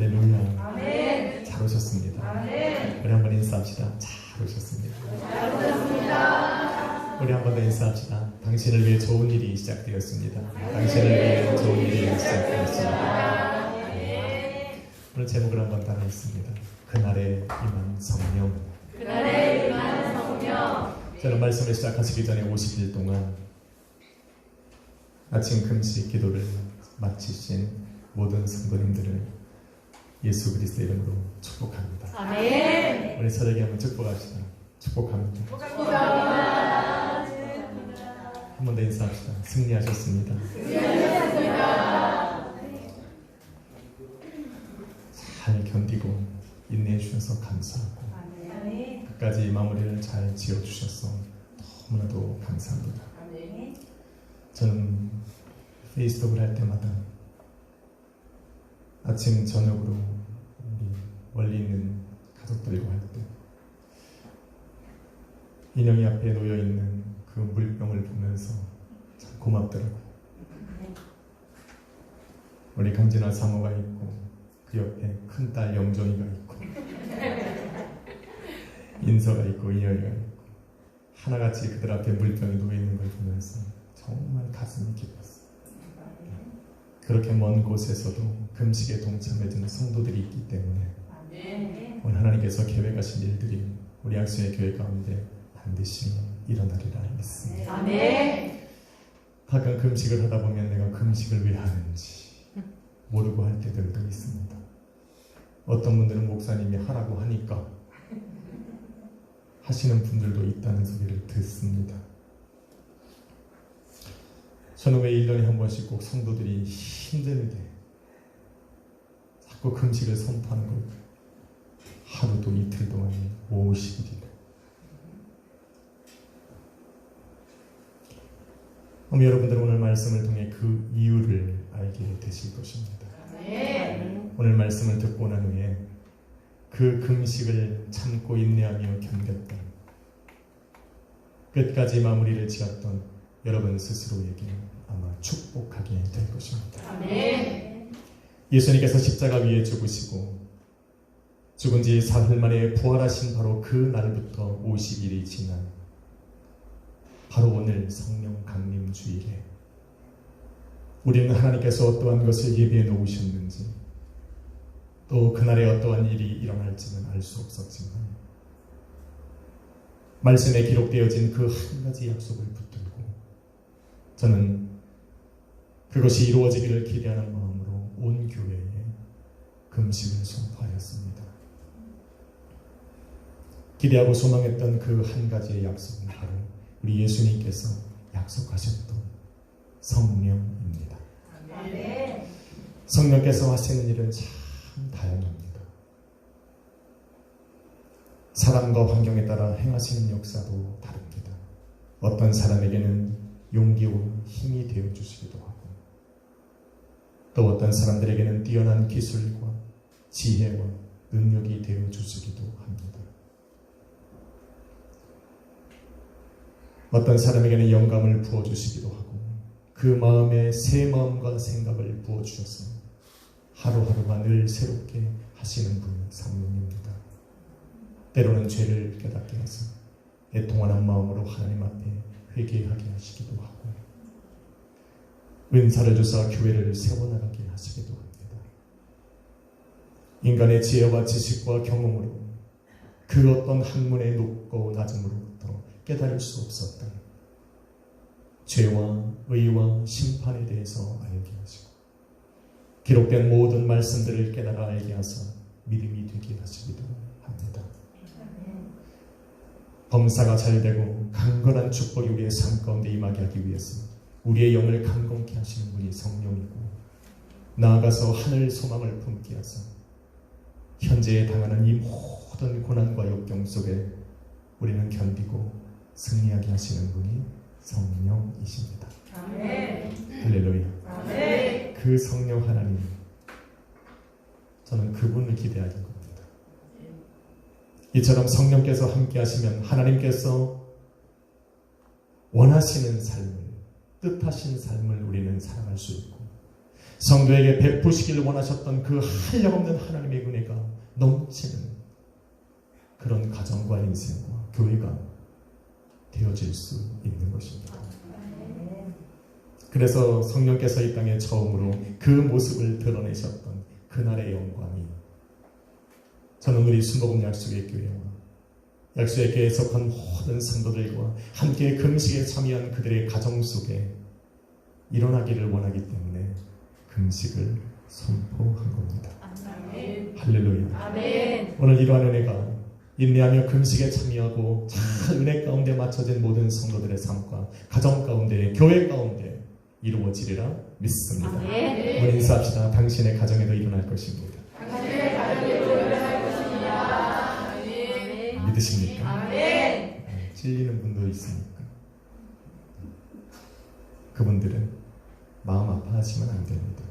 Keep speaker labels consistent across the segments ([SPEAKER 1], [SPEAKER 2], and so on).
[SPEAKER 1] 할렐루야.
[SPEAKER 2] 아멘.
[SPEAKER 1] 잘 오셨습니다.
[SPEAKER 2] 아멘.
[SPEAKER 1] 우리 한번 인사합시다. 잘 오셨습니다.
[SPEAKER 2] 잘 오셨습니다.
[SPEAKER 1] 우리 한번 더 인사합시다. 당신을 위해 좋은 일이 시작되었습니다. 당신을 위해 좋은 일이 시작되었습니다. 오늘 제목을 한번 따라했습니다. 그날에 임한 성령.
[SPEAKER 2] 그날에 임한 성령.
[SPEAKER 1] 저는 말씀을 시작하시기 전에 50일 동안 아침 금식 기도를 마치신 모든 성도님들을 예수 그리스도 이름으로 축복합니다.
[SPEAKER 2] 아멘.
[SPEAKER 1] 우리 서로에게 한번 축복합시다. 축복합니다.
[SPEAKER 2] 축복합니다.
[SPEAKER 1] 한 번 더 인사합시다. 승리하셨습니다.
[SPEAKER 2] 승리하셨습니다.
[SPEAKER 1] 잘 견디고 인내해 주셔서 감사하고
[SPEAKER 2] 아멘.
[SPEAKER 1] 끝까지 마무리를 잘 지어주셔서 너무나도 감사합니다.
[SPEAKER 2] 아멘.
[SPEAKER 1] 저는 페이스북을 할 때마다 아침 저녁으로 우리 멀리 있는 가족들과 할 때 인형이 앞에 놓여있는 그 물병을 보면서 참 고맙더라고요. 우리 강진아 사모가 있고 그 옆에 큰딸 영종이가 있고 인서가 있고 인열이가 있고 하나같이 그들 앞에 물병이 놓여있는 걸 보면서 정말 가슴이 기뻤어요. 그렇게 먼 곳에서도 금식에 동참해주는 성도들이 있기 때문에 오늘 하나님께서 계획하신 일들이 우리 약수의 교회 가운데 반드시 일어나리라 믿습니다.
[SPEAKER 2] 아멘.
[SPEAKER 1] 가끔 금식을 하다 보면 내가 금식을 왜 하는지 모르고 할 때들도 있습니다. 어떤 분들은 목사님이 하라고 하니까 하시는 분들도 있다는 소리를 듣습니다. 저는 왜 1년에 한 번씩 꼭 성도들이 힘들게 자꾸 금식을 선포하는 걸까요? 하루도 이틀 동안에 50일이래. 그럼 여러분들은 오늘 말씀을 통해 그 이유를 알게 되실 것입니다.
[SPEAKER 2] 아멘.
[SPEAKER 1] 오늘 말씀을 듣고 난 후에 그 금식을 참고 인내하며 견뎠던 끝까지 마무리를 지었던 여러분 스스로에게 아마 축복하게 될 것입니다.
[SPEAKER 2] 아멘.
[SPEAKER 1] 예수님께서 십자가 위에 죽으시고 죽은 지 사흘 만에 부활하신 바로 그 날부터 50일이 지난 바로 오늘 성령 강림 주일에 우리는 하나님께서 어떠한 것을 예비해 놓으셨는지 또 그날에 어떠한 일이 일어날지는 알 수 없었지만 말씀에 기록되어진 그 한 가지 약속을 붙들고 저는 그것이 이루어지기를 기대하는 마음으로 온 교회에 금식을 선포하였습니다. 기대하고 소망했던 그 한 가지의 약속은 바로 우리 예수님께서 약속하셨던 성령입니다.
[SPEAKER 2] 아멘.
[SPEAKER 1] 성령께서 하시는 일은 참 다양합니다. 사람과 환경에 따라 행하시는 역사도 다릅니다. 어떤 사람에게는 용기와 힘이 되어주시기도 하고 또 어떤 사람들에게는 뛰어난 기술과 지혜와 능력이 되어주시기도 합니다. 어떤 사람에게는 영감을 부어주시기도 하고 그 마음에 새 마음과 생각을 부어주셔서 하루하루가 늘 새롭게 하시는 분은 성령입니다. 때로는 죄를 깨닫게 해서 애통하는 마음으로 하나님 앞에 회개하게 하시기도 하고 은사를 주사 교회를 세워나가게 하시기도 합니다. 인간의 지혜와 지식과 경험으로 그 어떤 학문의 높고 낮음으로부터 깨달을 수 없었던 죄와 의와 심판에 대해서 알게 하시고 기록된 모든 말씀들을 깨달아 알게 하사 믿음이 되게 하시기도 합니다. 범사가 잘되고 강건한 축복이 우리의 삶 가운데 임하게 하기 위해서 우리의 영을 강건케 하시는 분이 성령이고 나아가서 하늘 소망을 품게 하사 현재에 당하는 이 모든 고난과 역경 속에 우리는 견디고 승리하게 하시는 분이 성령이십니다.
[SPEAKER 2] 아멘.
[SPEAKER 1] 할렐루야.
[SPEAKER 2] 아멘.
[SPEAKER 1] 그 성령 하나님, 저는 그분을 기대하는 겁니다. 이처럼 성령께서 함께 하시면 하나님께서 원하시는 삶을, 뜻하신 삶을 우리는 살아갈 수 있고 성도에게 베푸시길 원하셨던 그 한량없는 하나님의 은혜가 넘치는 그런 가정과 인생과 교회가 되어질 수 있는 것입니다. 그래서 성령께서 이 땅에 처음으로 그 모습을 드러내셨던 그날의 영광이 저는 우리 순복음 약속의 교회와 약속의 교회에 속한 모든 성도들과 함께 금식에 참여한 그들의 가정 속에 일어나기를 원하기 때문에 금식을 선포한 겁니다. 할렐루야.
[SPEAKER 2] 아멘.
[SPEAKER 1] 오늘 이러한 은혜가 인내하며 금식에 참여하고 잘 은혜 가운데 맞춰진 모든 성도들의 삶과 가정 가운데 교회 가운데 이루어지리라 믿습니다.
[SPEAKER 2] 아멘.
[SPEAKER 1] 오늘 인사합시다. 당신의 가정에도 일어날 것입니다.
[SPEAKER 2] 당신의 가정에도 일어날 것입니다. 아멘.
[SPEAKER 1] 믿으십니까?
[SPEAKER 2] 아멘.
[SPEAKER 1] 찔리는 분도 있습니까? 그분들은 마음 아파하시면 안 됩니다.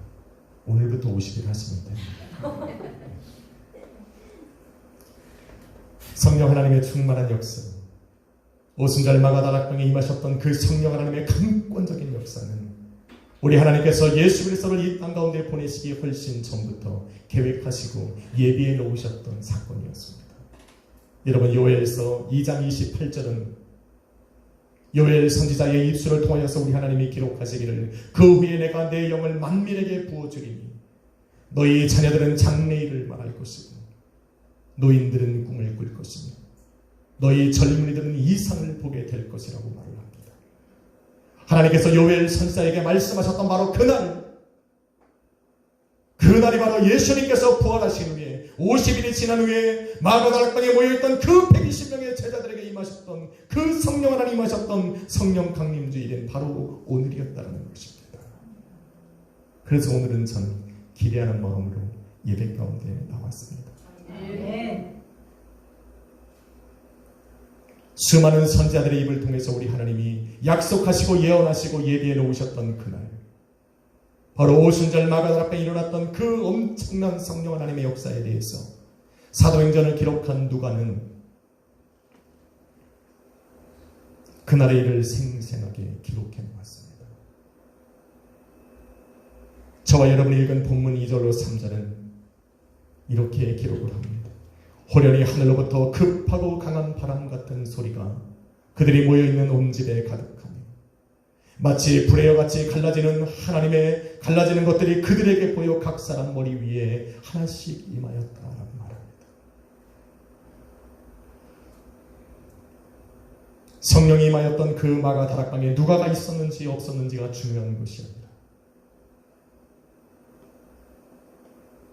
[SPEAKER 1] 오늘부터 50일 하시면 됩니다. 성령 하나님의 충만한 역사, 오순절 마가다락방에 임하셨던 그 성령 하나님의 강권적인 역사는 우리 하나님께서 예수 그리스도를 이 땅 가운데 보내시기 훨씬 전부터 계획하시고 예비해 놓으셨던 사건이었습니다. 여러분, 요엘서 2장 28절은 요엘 선지자의 입술을 통하여서 우리 하나님이 기록하시기를 그 후에 내가 내 영을 만민에게 부어주리니 너희 자녀들은 장래일을 말할 것이고 노인들은 꿈을 꿀 것이며 너희 젊은이들은 이상을 보게 될 것이라고 말을 합니다. 하나님께서 요엘 선지자에게 말씀하셨던 바로 그날이 바로 예수님께서 부활하신 후에 50일이 지난 후에 마가다락방에 모여있던 그 120명의 제자들에게 임하셨던 그 성령 하나님 임하셨던 성령 강림주일은 바로 오늘이었다는 것입니다. 그래서 오늘은 저는 기대하는 마음으로 예배 가운데 나왔습니다.
[SPEAKER 2] 아멘.
[SPEAKER 1] 수많은 선지자들의 입을 통해서 우리 하나님이 약속하시고 예언하시고 예비해 놓으셨던 그날, 바로 오순절 마가다락방에 일어났던 그 엄청난 성령 하나님의 역사에 대해서 사도행전을 기록한 누가는 그날의 일을 생생하게 기록해 놓았습니다. 저와 여러분이 읽은 본문 2절로 3절은 이렇게 기록을 합니다. 호련히 하늘로부터 급하고 강한 바람 같은 소리가 그들이 모여있는 온 집에 가득하며 마치 불의 여같이 갈라지는 것들이 그들에게 보여 각 사람 머리 위에 하나씩 임하였다라고 말합니다. 성령이 임하였던 그 마가다락방에 누가가 있었는지 없었는지가 중요한 것이 아니라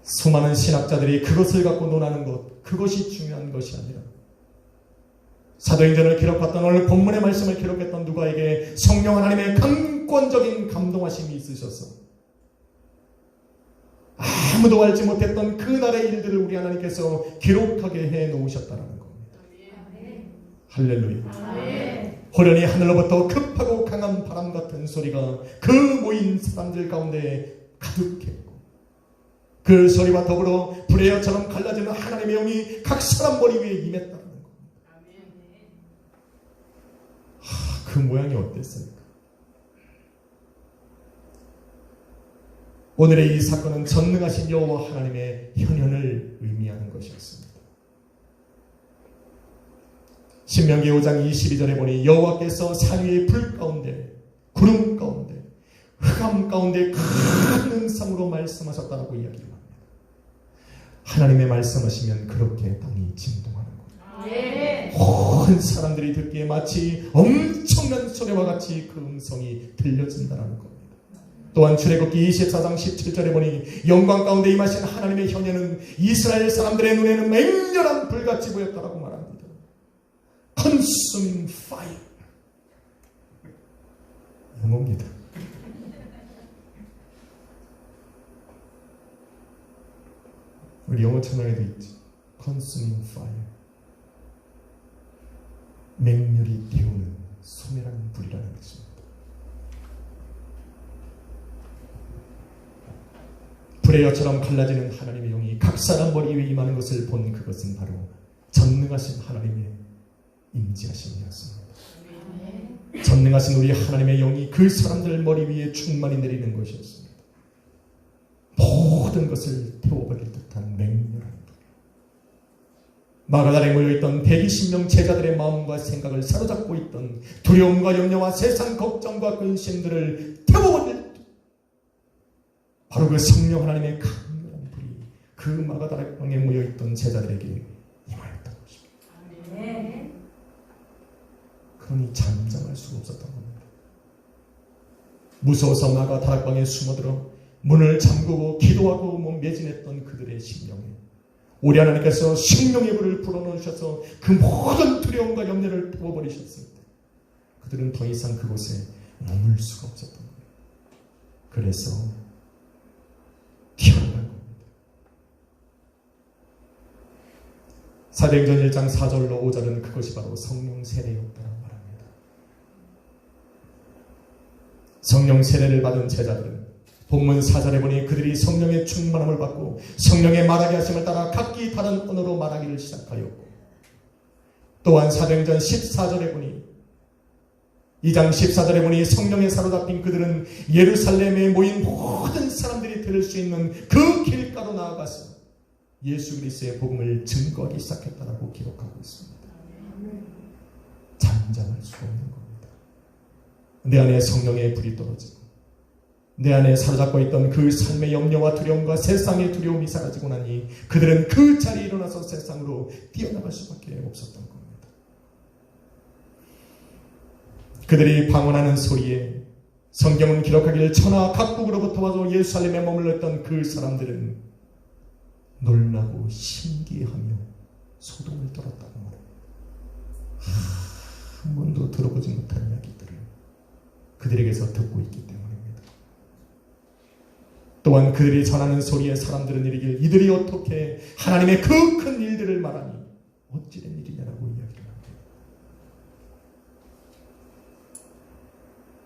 [SPEAKER 1] 수많은 신학자들이 그것을 갖고 논하는 것, 그것이 중요한 것이 아니라 사도행전을 기록했던 오늘 본문의 말씀을 기록했던 누가에게 성령 하나님의 강권적인 감동하심이 있으셔서 아무도 알지 못했던 그날의 일들을 우리 하나님께서 기록하게 해 놓으셨다는 겁니다. 할렐루야.
[SPEAKER 2] 아멘.
[SPEAKER 1] 호련히 하늘로부터 급하고 강한 바람 같은 소리가 그 모인 사람들 가운데 가득했고 그 소리와 더불어 불의 여처럼 갈라지는 하나님의 영이 각 사람 머리 위에 임했다는 겁니다. 그 모양이 어땠습니까? 오늘의 이 사건은 전능하신 여호와 하나님의 현현을 의미하는 것이었습니다. 신명기 5장 22절에 보니 여호와께서 산 위의 불 가운데 구름 가운데 흑암 가운데 큰 음성으로 말씀하셨다라고 이야기를 합니다. 하나님의 말씀하시면 그렇게 땅이 진동하는 거예요. 온 사람들이 듣기에 마치 엄청난 소리와 같이 그 음성이 들려진다는 겁니다. 또한 출애굽기 24장 17절에 보니 영광 가운데 임하신 하나님의 현현은 이스라엘 사람들의 눈에는 맹렬한 불같이 보였다라고 말합니다. Consuming fire. 영어입니다. 우리 영어 천왕에도 있지. Consuming fire. 맹렬히 태우는 소멸하는 불이라는 것입니다. 불의 여처럼 갈라지는 하나님의 영이 각 사람 머리 위에 임하는 것을 본 그것은 바로 전능하신 하나님의 임재하심이었습니다. 전능하신 우리 하나님의 영이 그 사람들 머리 위에 충만히 내리는 것이었습니다. 모든 것을 태워버릴 듯한 맹렬한 불. 마가다라에 모여있던 120명 제자들의 마음과 생각을 사로잡고 있던 두려움과 염려와 세상 걱정과 근심들을 태워버릴 듯 바로 그 성령 하나님의 강렬한 불이 그 마가다라에 모여있던 제자들에게 임하였던 것입니다.
[SPEAKER 2] 아멘.
[SPEAKER 1] 그러니 잠잠할 수가 없었던 겁니다. 무서워서 마가 다락방에 숨어들어 문을 잠그고 기도하고 매진했던 그들의 심령에 우리 하나님께서 생명의 불을 불어넣으셔서 그 모든 두려움과 염려를 태워버리셨을 때 그들은 더 이상 그곳에 머물 수가 없었던 거예요. 그래서 튀어나간 겁니다. 사도행전 1장 4절로 5절은 그것이 바로 성령 세례였다고 말합니다. 성령 세례를 받은 제자들은 본문 4절에 보니 그들이 성령의 충만함을 받고 성령의 말하게 하심을 따라 각기 다른 언어로 말하기를 시작하였고, 또한 사도행전 14절에 보니 2장 14절에 보니 성령에 사로잡힌 그들은 예루살렘에 모인 모든 사람들이 들을 수 있는 그 길가로 나아가서 예수 그리스도의 복음을 증거하기 시작했다라고 기록하고 있습니다. 잠잠할 수가 없는 겁니다. 내 안에 성령의 불이 떨어지고 내 안에 사로잡고 있던 그 삶의 염려와 두려움과 세상의 두려움이 사라지고 나니 그들은 그 자리에 일어나서 세상으로 뛰어나갈 수밖에 없었던 겁니다. 그들이 방언하는 소리에 성경은 기록하기를 천하 각국으로부터 와서 예루살렘에 머물렀던 그 사람들은 놀라고 신기해하며 소동을 떨었다고 말합니다. 한 번도 들어보지 못한 이야기들을 그들에게서 듣고 있기 때문입니다. 또한 그들이 전하는 소리에 사람들은 이르기를 이들이 어떻게 하나님의 그 큰 일들을 말하니 어찌된 일이냐라고 이야기를 합니다.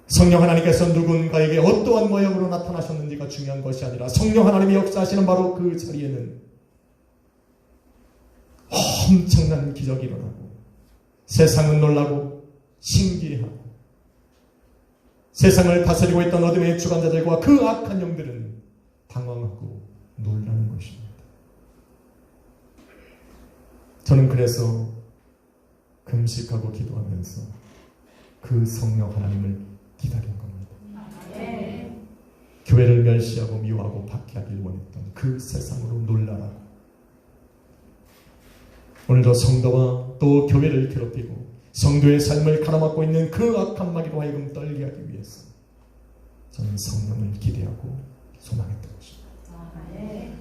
[SPEAKER 1] 성령 하나님께서 누군가에게 어떠한 모양으로 나타나셨는지가 중요한 것이 아니라 성령 하나님이 역사하시는 바로 그 자리에는 엄청난 기적이 일어나고 세상은 놀라고 신기해하고 세상을 다스리고 있던 어둠의 주관자들과 그 악한 영들은 당황하고 놀라는 것입니다. 저는 그래서 금식하고 기도하면서 그 성령 하나님을 기다린 겁니다.
[SPEAKER 2] 네.
[SPEAKER 1] 교회를 멸시하고 미워하고 박해하길 원했던 그 세상으로 놀라라고. 오늘도 성도와 또 교회를 괴롭히고 성도의 삶을 가로막고 있는 그 악한 마귀로 하여금 떨게 하기 위해서 저는 성령을 기대하고 소망했던 것입니다.
[SPEAKER 2] 네.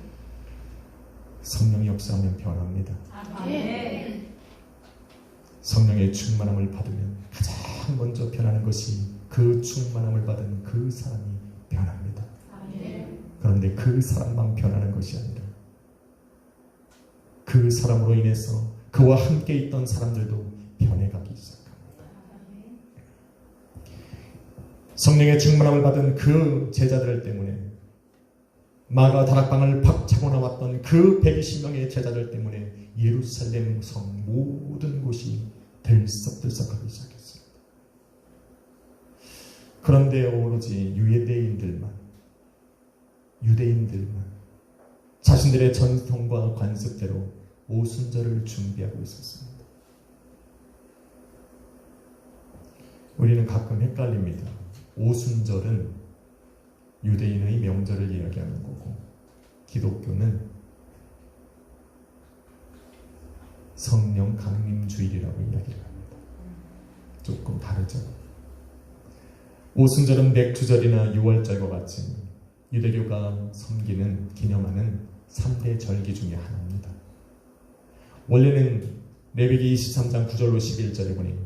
[SPEAKER 1] 성령이 역사하면 변합니다.
[SPEAKER 2] 네.
[SPEAKER 1] 성령의 충만함을 받으면 가장 먼저 변하는 것이 그 충만함을 받은 그 사람이 변합니다. 그런데 그 사람만 변하는 것이 아니라 그 사람으로 인해서 그와 함께 있던 사람들도 변해가기 시작합니다. 성령의 충만함을 받은 그 제자들 때문에 마가 다락방을 박차고 나왔던 그 120명의 제자들 때문에 예루살렘 성 모든 곳이 들썩들썩하기 시작했습니다. 그런데 오로지 유대인들만 자신들의 전통과 관습대로 오순절을 준비하고 있었습니다. 우리는 가끔 헷갈립니다. 오순절은 유대인의 명절을 이야기하는 거고 기독교는 성령 강림주일이라고 이야기를 합니다. 조금 다르죠. 오순절은 맥주절이나 유월절과 같이 유대교가 섬기는 기념하는 3대 절기 중에 하나입니다. 원래는 레위기 23장 9절로 11절에 보니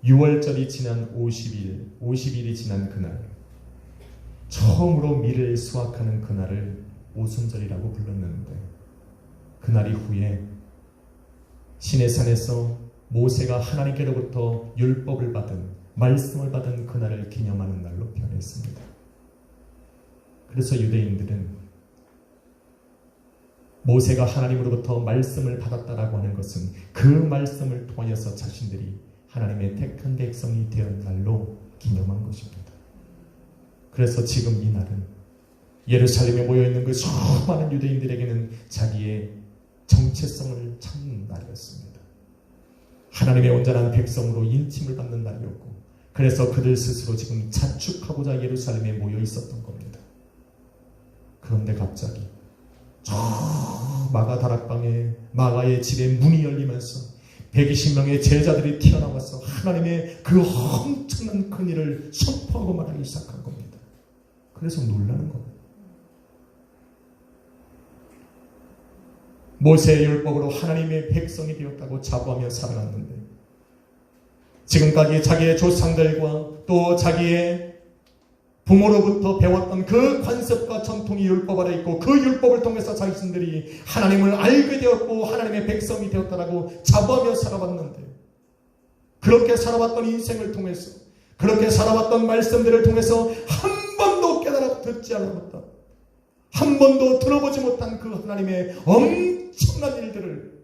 [SPEAKER 1] 6월절이 지난 50일이 지난 그날 처음으로 밀을 수확하는 그날을 오순절이라고 불렀는데 그날 이후에 시내산에서 모세가 하나님께로부터 율법을 받은 말씀을 받은 그날을 기념하는 날로 변했습니다. 그래서 유대인들은 모세가 하나님으로부터 말씀을 받았다라고 하는 것은 그 말씀을 통하여서 자신들이 하나님의 택한 백성이 된 날로 기념한 것입니다. 그래서 지금 이 날은 예루살렘에 모여있는 그 수많은 유대인들에게는 자기의 정체성을 찾는 날이었습니다. 하나님의 온전한 백성으로 인침을 받는 날이었고, 그래서 그들 스스로 지금 자축하고자 예루살렘에 모여 있었던 겁니다. 그런데 갑자기 저 마가 다락방에 마가의 집에 문이 열리면서 120명의 제자들이 튀어나와서 하나님의 그 엄청난 큰 일을 선포하고 말하기 시작한 겁니다. 그래서 놀라는 겁니다. 모세의 율법으로 하나님의 백성이 되었다고 자부하며 살아갔는데, 지금까지 자기의 조상들과 또 자기의 부모로부터 배웠던 그 관습과 전통이 율법 아래 있고, 그 율법을 통해서 자신들이 하나님을 알게 되었고 하나님의 백성이 되었다라고 자부하며 살아왔는데, 그렇게 살아왔던 인생을 통해서, 그렇게 살아왔던 말씀들을 통해서 한 번도 깨달아 듣지 않았다, 한 번도 들어보지 못한 그 하나님의 엄청난 일들을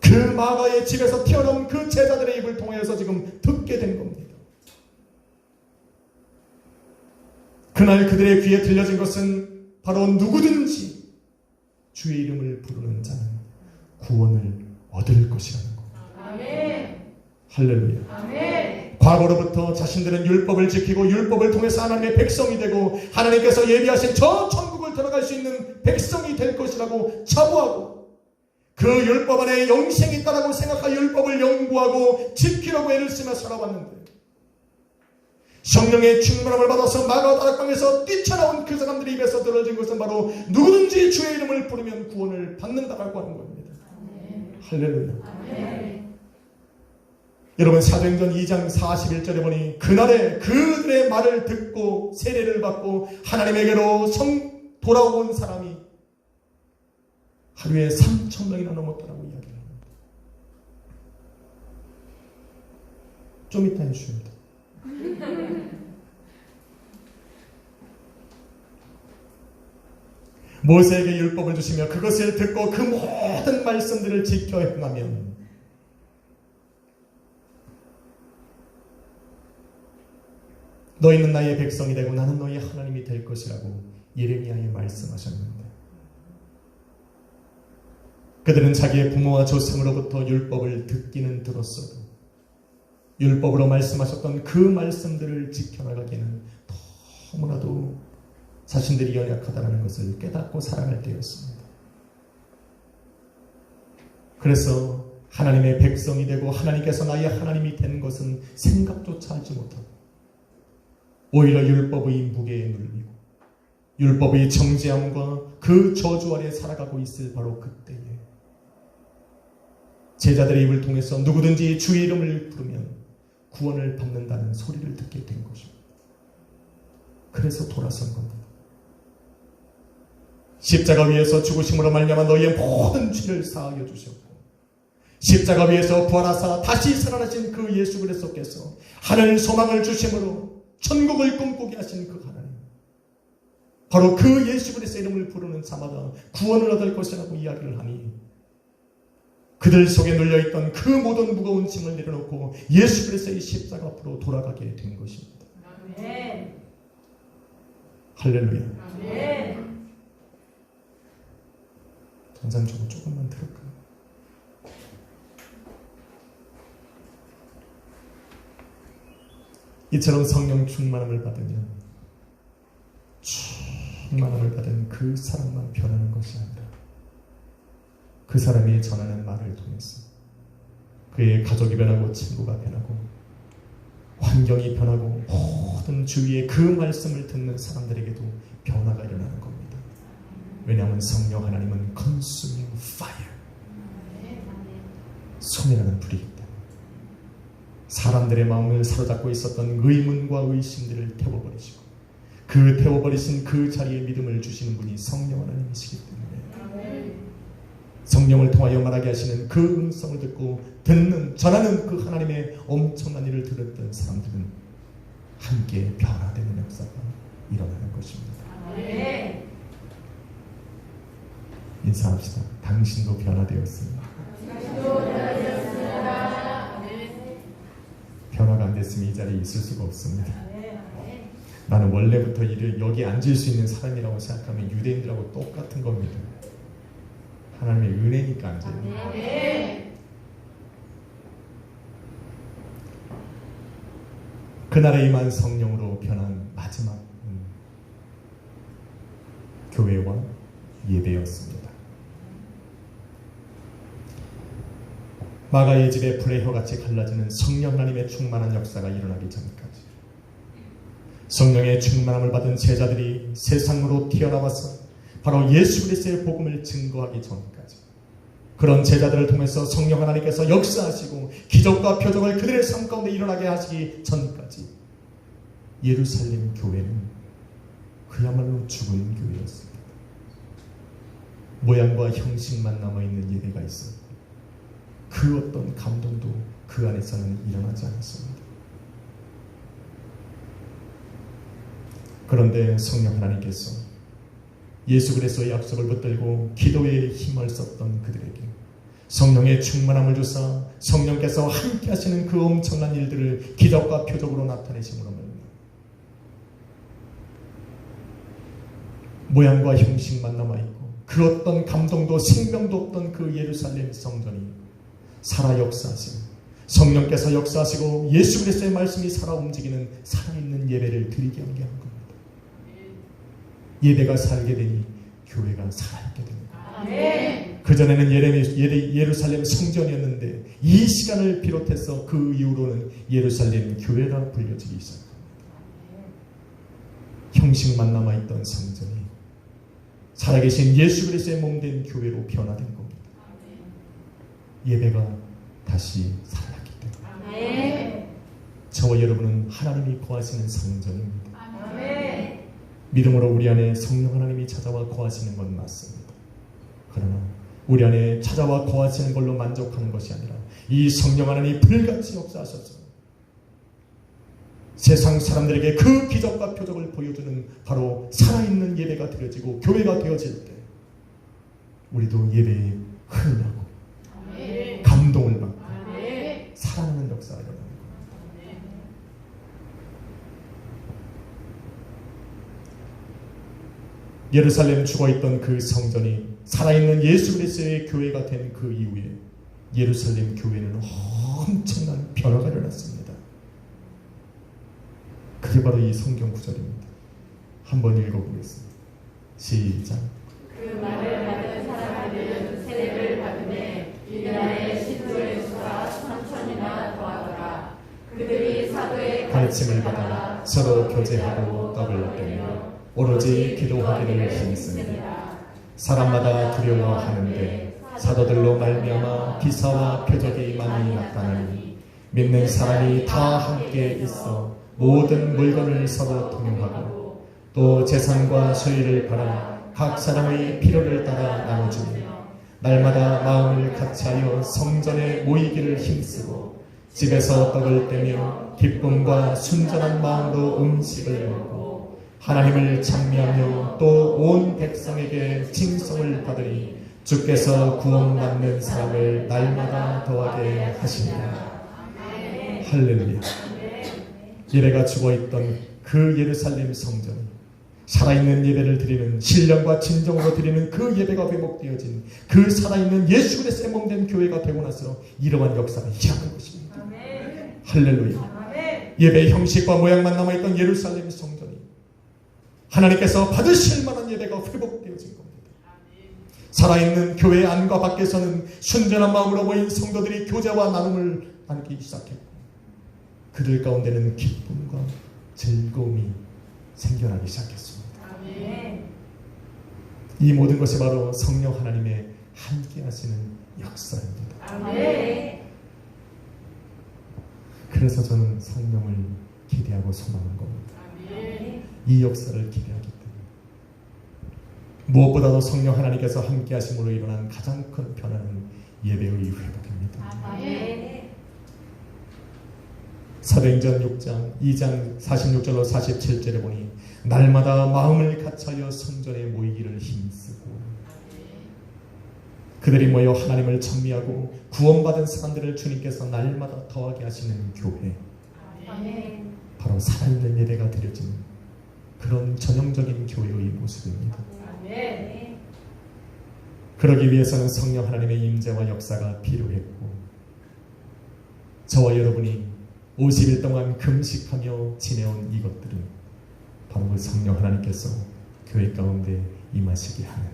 [SPEAKER 1] 그 마가의 집에서 튀어나온 그 제자들의 입을 통해서 지금 듣게 된 겁니다. 그날 그들의 귀에 들려진 것은 바로 누구든지 주의 이름을 부르는 자는 구원을 얻을 것이라는 겁니다.
[SPEAKER 2] 아멘.
[SPEAKER 1] 할렐루야.
[SPEAKER 2] 아멘.
[SPEAKER 1] 과거로부터 자신들은 율법을 지키고 율법을 통해서 하나님의 백성이 되고 하나님께서 예비하신 저 천국을 들어갈 수 있는 백성이 될 것이라고 자부하고, 그 율법 안에 영생이 있다라고 생각하여 율법을 연구하고 지키려고 애를 쓰며 살아왔는데, 성령의 충만함을 받아서 마가 다락방에서 뛰쳐나온 그 사람들의 입에서 들어진 것은 바로 누구든지 주의 이름을 부르면 구원을 받는다라고 하는 겁니다.
[SPEAKER 2] 아멘.
[SPEAKER 1] 할렐루야.
[SPEAKER 2] 아멘.
[SPEAKER 1] 여러분, 사도행전 2장 41절에 보니 그날에 그들의 말을 듣고 세례를 받고 하나님에게로 돌아온 사람이 하루에 3,000명이나 넘었다라고 이야기를 합니다. 좀 이따 해주십니다. 모세에게 율법을 주시며 그것을 듣고 그 모든 말씀들을 지켜 행하면 너희는 나의 백성이 되고 나는 너희의 하나님이 될 것이라고 예레미야에 말씀하셨는데, 그들은 자기의 부모와 조상으로부터 율법을 듣기는 들었어도 율법으로 말씀하셨던 그 말씀들을 지켜나가기는 너무나도 자신들이 연약하다는 것을 깨닫고 살아갈 때였습니다. 그래서 하나님의 백성이 되고 하나님께서 나의 하나님이 되는 것은 생각조차 하지 못하고 오히려 율법의 무게에 눌리고 율법의 정죄함과 그 저주 아래 살아가고 있을 바로 그때에 제자들의 입을 통해서 누구든지 주의 이름을 부르면 구원을 받는다는 소리를 듣게 된 것입니다. 그래서 돌아선 겁니다. 십자가 위에서 죽으심으로 말미암아 너희의 모든 죄를 사하여 주셨고, 십자가 위에서 부활하사 다시 살아나신 그 예수 그리스도께서 하늘 소망을 주심으로 천국을 꿈꾸게 하신 그 하나님, 바로 그 예수 그리스도의 이름을 부르는 자마다 구원을 얻을 것이라고 이야기를 하니, 그들 속에 눌려있던 그 모든 무거운 짐을 내려놓고 예수 그리스도의 십자가 앞으로 돌아가게 된 것입니다.
[SPEAKER 2] 아멘.
[SPEAKER 1] 할렐루야.
[SPEAKER 2] 아멘.
[SPEAKER 1] 전장적으로 조금만 들을까요? 이처럼 성령 충만함을 받으면 충만함을 받은 그 사람만 변하는 것이 아니라 그 사람이 전하는 말을 통해서 그의 가족이 변하고 친구가 변하고 환경이 변하고 모든 주위의 그 말씀을 듣는 사람들에게도 변화가 일어나는 겁니다. 왜냐하면 성령 하나님은 consuming fire, 손이라는 불이기 때문에 사람들의 마음을 사로잡고 있었던 의문과 의심들을 태워버리시고 그 태워버리신 그 자리에 믿음을 주시는 분이 성령 하나님이시기 때문에 성령을 통하여 말하게 하시는 그 음성을 듣고 듣는, 전하는 그 하나님의 엄청난 일을 들었던 사람들은 함께 변화되는 역사가 일어나는 것입니다.
[SPEAKER 2] 아멘.
[SPEAKER 1] 인사합시다. 당신도 변화되었습니다. 변화가 안 됐으면 이 자리에 있을 수가 없습니다. 나는 원래부터 여기 앉을 수 있는 사람이라고 생각하면 유대인들하고 똑같은 겁니다. 하나님의 은혜니까 앉아요.
[SPEAKER 2] 아멘.
[SPEAKER 1] 그날에 임한 성령으로 변한 마지막 교회와 예배였습니다. 마가의 집에 불의 혀같이 갈라지는 성령 하나님의 충만한 역사가 일어나기 전까지 성령의 충만함을 받은 제자들이 세상으로 튀어나와서 바로 예수 그리스도의 복음을 증거하기 전까지 그런 제자들을 통해서 성령 하나님께서 역사하시고 기적과 표적을 그들의 삶 가운데 일어나게 하시기 전까지 예루살렘 교회는 그야말로 죽은 교회였습니다. 모양과 형식만 남아있는 예배가 있었고 그 어떤 감동도 그 안에서는 일어나지 않았습니다. 그런데 성령 하나님께서 예수 그리스도의 약속을 붙들고 기도에 힘을 썼던 그들에게 성령의 충만함을 주사 성령께서 함께 하시는 그 엄청난 일들을 기적과 표적으로 나타내심으로 말미암아 모양과 형식만 남아있고 그 어떤 감동도 생명도 없던 그 예루살렘 성전이 살아 역사하시고 성령께서 역사하시고 예수 그리스도의 말씀이 살아 움직이는 살아있는 예배를 드리게 하게 한 겁니다. 예배가 살게 되니 교회가 살아있게 됩니다.
[SPEAKER 2] 아멘.
[SPEAKER 1] 그전에는 예루살렘 성전이었는데 이 시간을 비롯해서 그 이후로는 예루살렘 교회라 불려지기 시작합니다. 형식만 남아있던 성전이 살아계신 예수 그리스도의 몸된 교회로 변화된 겁니다. 예배가 다시 살아났기 때문에 저와 여러분은 하나님이 거하시는 성전입니다.
[SPEAKER 2] 아멘.
[SPEAKER 1] 믿음으로 우리 안에 성령 하나님이 찾아와 거하시는 건 맞습니다. 그러나 우리 안에 찾아와 거하시는 걸로 만족하는 것이 아니라 이 성령 하나님이 불같이 역사하셔서 세상 사람들에게 그 기적과 표적을 보여주는 바로 살아있는 예배가 드려지고 교회가 되어질 때 우리도 예배에 흥하고 감동을 받고 살아나는 역사가 일어나는 겁니다. 예루살렘 죽어있던 그 성전이 살아있는 예수 그리스도의 교회가 된 그 이후에 예루살렘 교회는 엄청난 변화가 일어났습니다. 그게 바로 이 성경 구절입니다. 한번 읽어보겠습니다. 시작.
[SPEAKER 2] 그 말을 받은 사람들은 세례를 받으매 유대인의 신도의 수가 3,000이나 더하더라. 그들이 사도의
[SPEAKER 1] 가르침을 받아 서로 교제하고 떡을 떼며 오로지 기도하기를 힘쓰니라. 사람마다 두려워하는데 사도들로 말미암아 기사와 표적이 많이 나타나니 믿는 사람이 다 함께 있어 모든 물건을 서로 통용하고 또 재산과 소유를 팔아 각 사람의 필요를 따라 나눠주며 날마다 마음을 같이하여 성전에 모이기를 힘쓰고 집에서 떡을 떼며 기쁨과 순전한 마음으로 음식을 먹고 하나님을 찬미하며 또 온 백성에게 칭송을 받으니 주께서 구원받는 사람을 날마다 더하게 하시니라. 할렐루야. 예배가 죽어있던 그 예루살렘 성전이 살아있는 예배를 드리는 신령과 진정으로 드리는 그 예배가 회복되어진 그 살아있는 예수 그리스도의 몸된 교회가 되고 나서 이러한 역사가 일어난 것입니다. 할렐루야. 예배의 형식과 모양만 남아있던 예루살렘 성전이 하나님께서 받으실 만한 예배가 회복되어진 겁니다. 살아있는 교회 안과 밖에서는 순전한 마음으로 모인 성도들이 교제와 나눔을 나누기 시작했고 그들 가운데는 기쁨과 즐거움이 생겨나기 시작했습니다. 이 모든 것이 바로 성령 하나님의 함께 하시는 역사입니다. 그래서 저는 성령을 기대하고 소망한 겁니다. 이 역사를 기대하기 때문에 무엇보다도 성령 하나님께서 함께 하심으로 일어난 가장 큰 변화는 예배의 회복입니다. 사도행전 6장 2장 46절로 47절에 보니 날마다 마음을 같이하여 성전에 모이기를 힘쓰고 그들이 모여 하나님을 찬미하고 구원받은 사람들을 주님께서 날마다 더하게 하시는 교회, 바로 살아있는 예배가 드려지는 그런 전형적인 교회의 모습입니다.
[SPEAKER 2] 아멘.
[SPEAKER 1] 그러기 위해서는 성령 하나님의 임재와 역사가 필요했고, 저와 여러분이 50일 동안 금식하며 지내온 이것들은 바로 그 성령 하나님께서 교회 가운데 임하시게 하는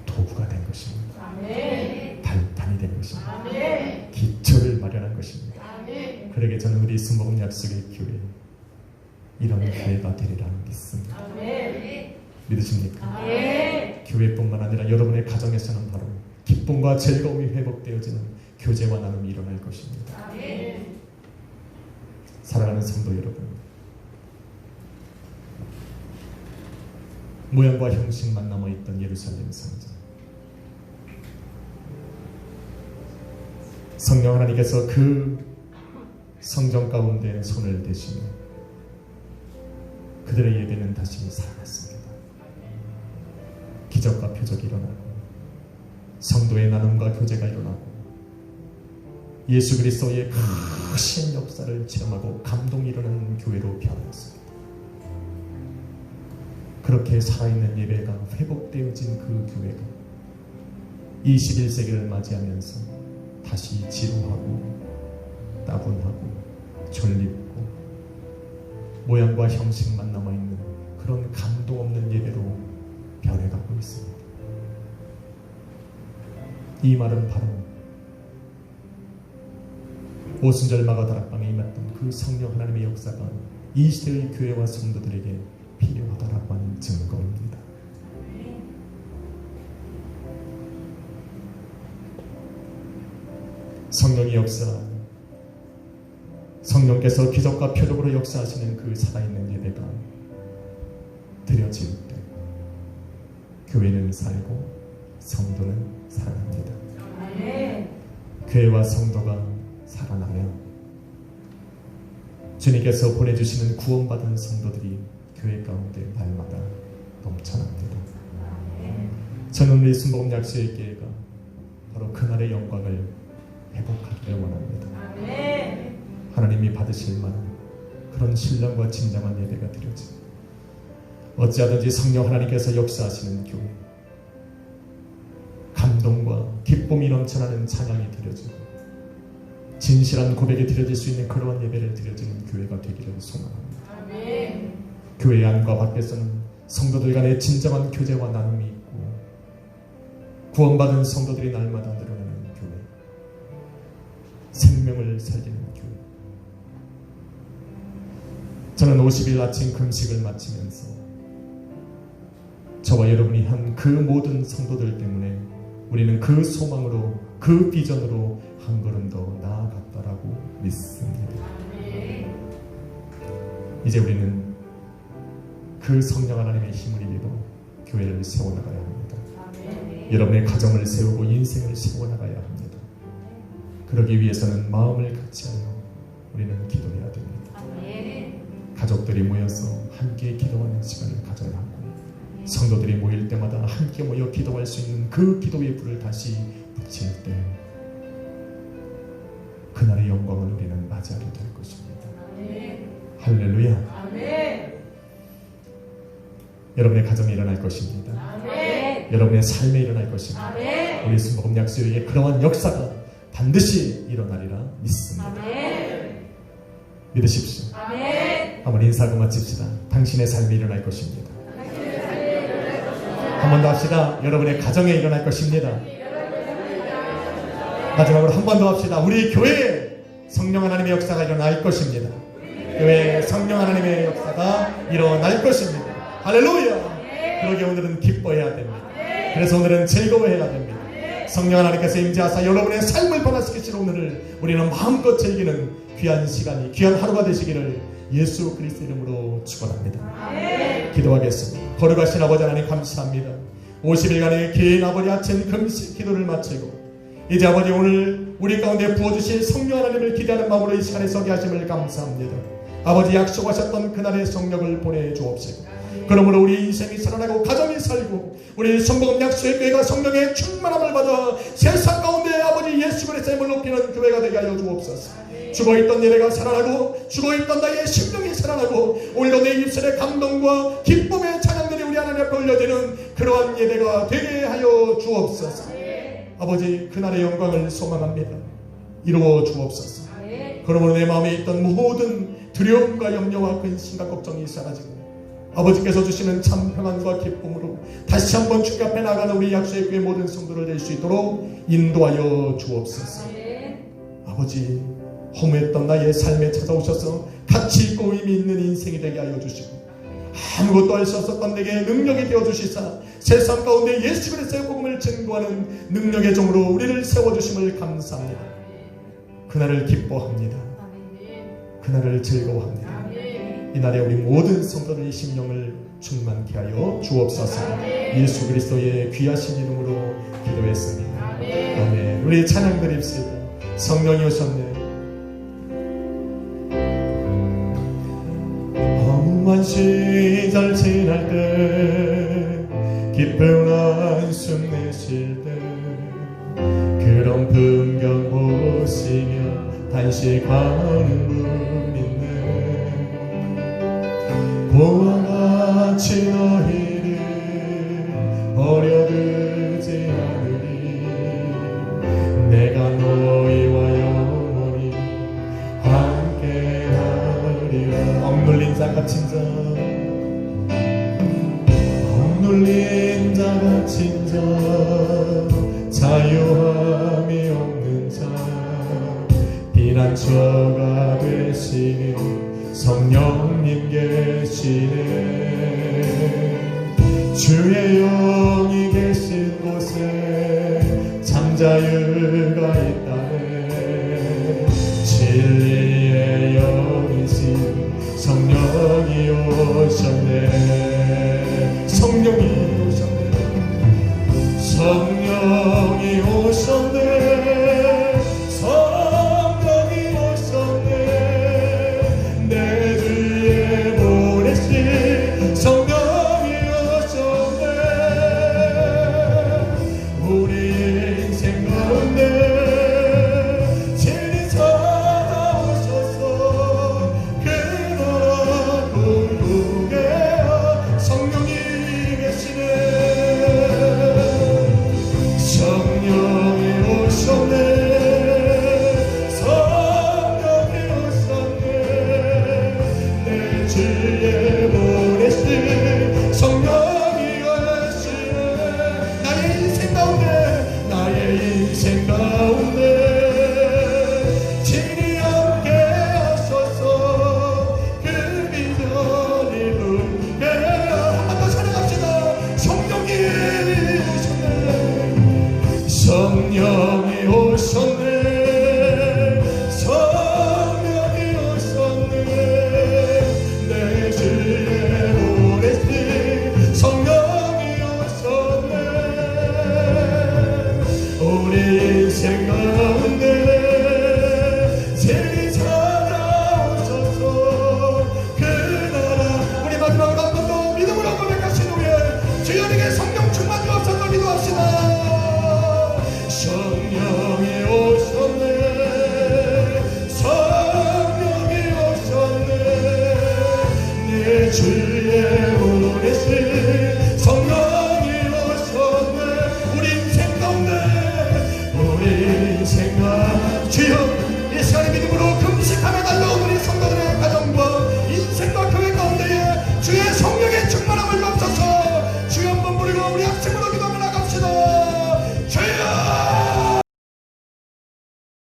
[SPEAKER 1] 도구가 된 것입니다.
[SPEAKER 2] 아멘.
[SPEAKER 1] 발판이 된 것입니다.
[SPEAKER 2] 아멘.
[SPEAKER 1] 기초를 마련한 것입니다.
[SPEAKER 2] 아멘.
[SPEAKER 1] 그러게 저는 우리 순복음 약속의 교회, 이런 교회가 되리라 믿습니다.
[SPEAKER 2] 아멘.
[SPEAKER 1] 믿으십니까?
[SPEAKER 2] 아멘.
[SPEAKER 1] 교회뿐만 아니라 여러분의 가정에서는 바로 기쁨과 즐거움이 회복되어지는 교제와 나눔이 일어날 것입니다.
[SPEAKER 2] 아멘.
[SPEAKER 1] 사랑하는 성도 여러분, 모양과 형식만 남아있던 예루살렘 성전, 성령 하나님께서 그 성전 가운데 손을 대시며 그들의 예배는 다시 살아났습니다. 기적과 표적이 일어나고 성도의 나눔과 교제가 일어나고 예수 그리스도의 크신 역사를 체험하고 감동이 일어나는 교회로 변했습니다. 그렇게 살아있는 예배가 회복되어진 그 교회가 21세기를 맞이하면서 다시 지루하고 따분하고 졸립고 모양과 형식만 남아있는 그런 감동 없는 예배로 변해가고 있습니다. 이 말은 바로 오순절 마가다락방에 임했던 그 성령 하나님의 역사가 이 시대의 교회와 성도들에게 필요하다라고 하는 증거입니다. 성령의 역사, 성령께서 기적과 표적으로 역사하시는 그 살아있는 예배가 드려질 때 교회는 살고 성도는 살아납니다.
[SPEAKER 2] 아멘.
[SPEAKER 1] 교회와 성도가 살아나면 주님께서 보내주시는 구원받은 성도들이 교회 가운데 날마다 넘쳐납니다. 저는 우리 순복음 약속의 교회가 바로 그날의 영광을 회복하기를 원합니다.
[SPEAKER 2] 아멘.
[SPEAKER 1] 하나님이 받으실 만한 그런 신령과 진정한 예배가 드려지고 어찌하든지 성령 하나님께서 역사하시는 교회, 감동과 기쁨이 넘쳐나는 찬양이 드려지고 진실한 고백이 드려질 수 있는 그러한 예배를 드려지는 교회가 되기를 소망합니다.
[SPEAKER 2] 아멘.
[SPEAKER 1] 교회 안과 밖에서는 성도들 간의 진정한 교제와 나눔이 있고 구원받은 성도들이 날마다 늘어나는 교회, 생명을 살리는 교회. 저는 50일 아침 금식을 마치면서 저와 여러분이 한 그 모든 성도들 때문에 우리는 그 소망으로, 그 비전으로 한 걸음 더 나아갔다라고 믿습니다.
[SPEAKER 2] 아멘.
[SPEAKER 1] 이제 우리는 그 성령 하나님의 힘을 입어 교회를 세워나가야 합니다.
[SPEAKER 2] 아멘.
[SPEAKER 1] 여러분의 가정을 세우고 인생을 세워나가야 합니다. 그러기 위해서는 마음을 같이하여 우리는 기도해야 됩니다.
[SPEAKER 2] 아멘.
[SPEAKER 1] 가족들이 모여서 함께 기도하는 시간을 가져야 하고 성도들이 모일 때마다 함께 모여 기도할 수 있는 그 기도의 불을 다시 붙일 때 그날의 영광을 우리는 맞이하게 될 것입니다.
[SPEAKER 2] 아멘.
[SPEAKER 1] 할렐루야.
[SPEAKER 2] 아멘.
[SPEAKER 1] 여러분의 가정에 일어날 것입니다.
[SPEAKER 2] 아멘.
[SPEAKER 1] 여러분의 삶에 일어날 것입니다.
[SPEAKER 2] 아멘.
[SPEAKER 1] 우리 순복음 약속의 그러한 역사가 반드시 일어나리라 믿습니다.
[SPEAKER 2] 아멘.
[SPEAKER 1] 믿으십시오.
[SPEAKER 2] 아멘.
[SPEAKER 1] 한번 인사하고 마칩시다. 당신의 삶에 일어날 것입니다. 한 번 더 합시다. 여러분의 가정에 일어날 것입니다. 마지막으로 한 번 더 합시다. 우리 교회에 성령 하나님의 역사가 일어날 것입니다. 교회에 성령 하나님의 역사가 일어날 것입니다. 할렐루야. 그러게 오늘은 기뻐해야 됩니다. 그래서 오늘은 즐거워해야 됩니다. 성령 하나님께서 임재하사 여러분의 삶을 변화시키실 오늘을 우리는 마음껏 즐기는 귀한 시간이, 귀한 하루가 되시기를 예수 그리스도 이름으로 축원합니다. 기도하겠습니다. 거룩하신 아버지 하나님 감사합니다. 50일간의 긴 아버지 아침 금식 기도를 마치고 이제 아버지 오늘 우리 가운데 부어주실 성령 하나님을 기대하는 마음으로 이 시간에 서게 하심을 감사합니다. 아버지 약속하셨던 그날의 성령을 보내주옵시고 그러므로 우리 인생이 살아나고 가정이 살고 우리 순복음 약속의 교회가 성령의 충만함을 받아 세상 가운데 아버지 예수 그리스도의 힘을 높이는 교회가 되게 하여 주옵소서. 죽어있던 예배가 살아나고 죽어있던 나의 심령이 살아나고 오늘도 내 입술의 감동과 기쁨의 찬양들이 우리 하나님 앞에 올려지는 그러한 예배가 되게 하여 주옵소서. 아버지, 그날의 영광을 소망합니다. 이루어 주옵소서. 그러므로 내 마음에 있던 모든 두려움과 염려와 근심과 걱정이 사라지고 아버지께서 주시는 참 평안과 기쁨으로 다시 한번 주께 앞에 나가는 우리 약속의 교회 모든 성도를 될 수 있도록 인도하여 주옵소서. 아버지, 허무했던 나의 삶에 찾아오셔서 가치 있고 의미 있는 인생이 되게 하여 주시고 아무것도 할 수 없었던 내게 능력이 되어주시사 세상 가운데 예수 그리스도의 복음을 증거하는 능력의 종으로 우리를 세워주심을 감사합니다. 그날을 기뻐합니다. 그날을 즐거워합니다. 이날에 우리 모든 성도들의 심령을 충만케 하여 주옵소서. 예수 그리스도의 귀하신 이름으로 기도했습니다. 아멘. 우리 찬양 드립시다. 성령이 오셨네. 험한 시절 지날 때 깊은 한숨 내쉴 때 그런 풍경 보시며 단식하는 분 있네. 고와 같이 너희를 버려두지 않으리. 내가 너희와 영원히 함께하리라. 억눌린 자 갇힌 자, 억눌린 자 갇힌 자, 자유함이 없는 자, 피난처가 되시는 성령님 계시네. 주의 영이 계신 곳에 참 자유가 있다네. 진리의 영이신 성령이 오셨네. 성령이 오셨네. 성령이 오셨네. 성령이 오셨네. 내 주에 보내신 성령이 오셨네. 우리 인생 가운데 진리 찾아오셔서 그 나라 궁극에 성령이 계시네. 성령이 오셨네. 성령이 오셨네. 내 주에 보내신 성령이 오시네. 나의 인생 가운데, 나의 인생 가운데 진이 함께 하셔서 그 비전이 눈에 한번 살아갑시다. 성령이 오셨네. 성령이 오셨네. 성령이 오셨네. 내 주에 보내신 성령이 오셨네. 우리 인생 가운데 진리 찾아오셔서 그 나라. 우리 마지막으로 한 번 더 믿음으로 고백하신 후에 주여 내게 성령 충만 주옵소서 기도합시다.